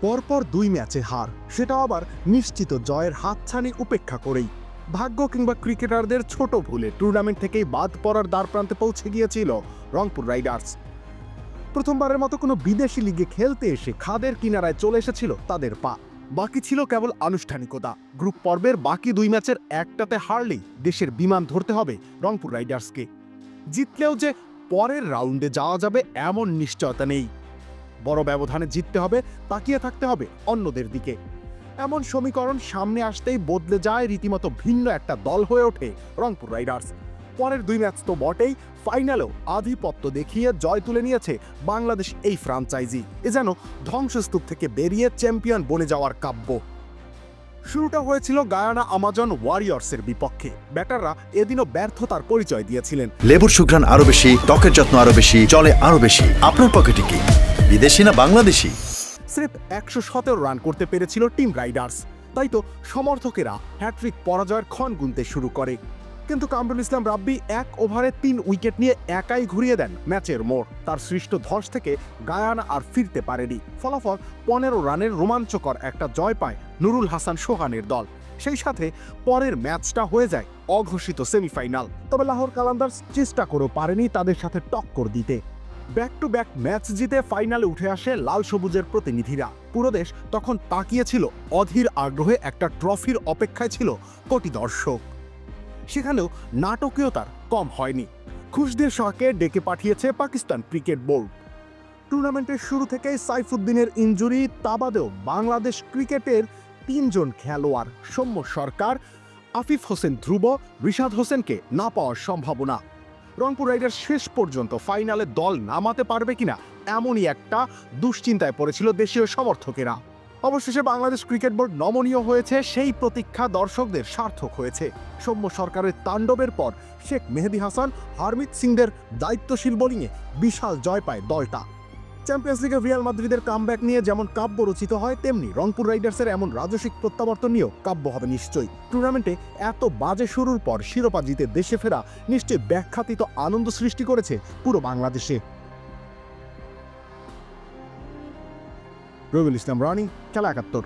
পরপর 2 ম্যাচে হার, সেটাও আবার নিশ্চিত জয়ের হাতছানি উপেক্ষা করেই। ভাগ্য কিংবা ক্রিকেটারদের ছোট ভুলে টুর্নামেন্ট থেকেই বাদ পড়ার দ্বারপ্রান্তে পৌঁছে গিয়েছিল রংপুর রাইডার্স। প্রথমবারের মতো কোনো বিদেশি লিগে খেলতে এসে খাদের কিনারায় চলে এসেছিল তাদের পা। বাকি ছিল কেবল আনুষ্ঠানিকতা। গ্রুপ পর্বের বাকি 2 ম্যাচের একটাতে হারলেই দেশের বিমান ধরতে হবে রংপুর রাইডার্সকে। জিতলেও যে পরের রাউন্ডে যাওয়া যাবে এমন নিশ্চয়তা নেই। বড় ব্যবধানে জিততে হবে, তাকিয়ে থাকতে হবে অন্যদের দিকে। এমন সমীকরণ সামনে আসতেই বদলে যায় রীতিমতো ভিন্ন একটা দল হয়ে ওঠে রংপুর রাইডার্স। পরের 2 ম্যাচ তো বটেই, ফাইনালেও আধিপত্য দেখিয়ে জয় তুলে নিয়েছে বাংলাদেশ এই ফ্রাঞ্চাইজি। এ যেন ধ্বংসস্তূপ থেকে বেরিয়ে চ্যাম্পিয়ন বনে যাওয়ার কাব্য। শুরুটা হয়েছিল গায়ানা আমাজন ওয়ারিয়র্সের বিপক্ষে। ব্যাটাররা এদিনও ব্যর্থতার পরিচয় দিয়েছিলেন। লেবুর সুঘ্রাণ আরো বেশি, ত্বকের যত্ন আরো বেশি, চলে আরো বেশি। আপনার পকেটে কি বিদেশি না বাংলাদেশি? স্রেফ 117 রান করতে পেরেছিল টিম রাইডার্স। তাই তো সমর্থকেরা হ্যাট্রিক পরাজয়ের ক্ষণ গুনতে শুরু করে। কিন্তু কামরুল ইসলাম রাব্বি 1 ওভারে 3 উইকেট নিয়ে একাই ঘুরিয়ে দেন ম্যাচের মোড়। তার সৃষ্ট ধস থেকে গায়ানা আর ফিরতে পারেনি। ফলাফল 15 রানের রোমাঞ্চকর একটা জয় পায় নুরুল হাসান সোহানের দল। সেই সাথে পরের ম্যাচটা হয়ে যায় অঘোষিত সেমিফাইনাল। তবে লাহোর কালান্দার্স চেষ্টা করেও পারেনি তাদের সাথে টক্কর দিতে। ব্যাক টু ব্যাক ম্যাচ জিতে ফাইনালে উঠে আসে লাল সবুজের প্রতিনিধিরা। পুরো দেশ তখন তাকিয়েছিল অধীর আগ্রহে, একটা ট্রফির অপেক্ষায় ছিল কোটি দর্শক। সেখানেও নাটকীয়তার কম হয়নি। খুশদের শাহকে ডেকে পাঠিয়েছে পাকিস্তান ক্রিকেট বোর্ড। টুর্নামেন্টের শুরু থেকেই সাইফুদ্দিনের ইনজুরি, তা বাদেও বাংলাদেশ ক্রিকেটের 3 জন খেলোয়াড় সৌম্য সরকার, আফিফ হোসেন ধ্রুব, রিশাদ হোসেনকে না পাওয়ার সম্ভাবনা। রংপুর রাইডার্স শেষ পর্যন্ত ফাইনালে দল নামাতে পারবে কিনা এমনই একটা দুশ্চিন্তায় পড়েছিল দেশীয় সমর্থকেরা। অবশেষে বাংলাদেশ ক্রিকেট বোর্ড নমনীয় হয়েছে, সেই প্রতীক্ষা দর্শকদের সার্থক হয়েছে। সৌম্য সরকারের তাণ্ডবের পর শেখ মেহেদী হাসান, হারমিত সিংদের দায়িত্বশীল বোলিংয়ে বিশাল জয় পায় দলটা। চ্যাম্পিয়ন্স লিগে রিয়াল মাদ্রিদের কামব্যাক নিয়ে যেমন কাব্য রচিত হয়, তেমনি রংপুর রাইডার্সের এমন রাজস্বিক প্রত্যাবর্তন নিয়েও কাব্য হবে নিশ্চয়ই। টুর্নামেন্টে এত বাজে শুরুর পর শিরোপা জিতে দেশে ফেরা নিশ্চয়ই ব্যাখ্যাতীত আনন্দ সৃষ্টি করেছে পুরো বাংলাদেশে। রবিউল ইসলাম রানি, খেলা 71।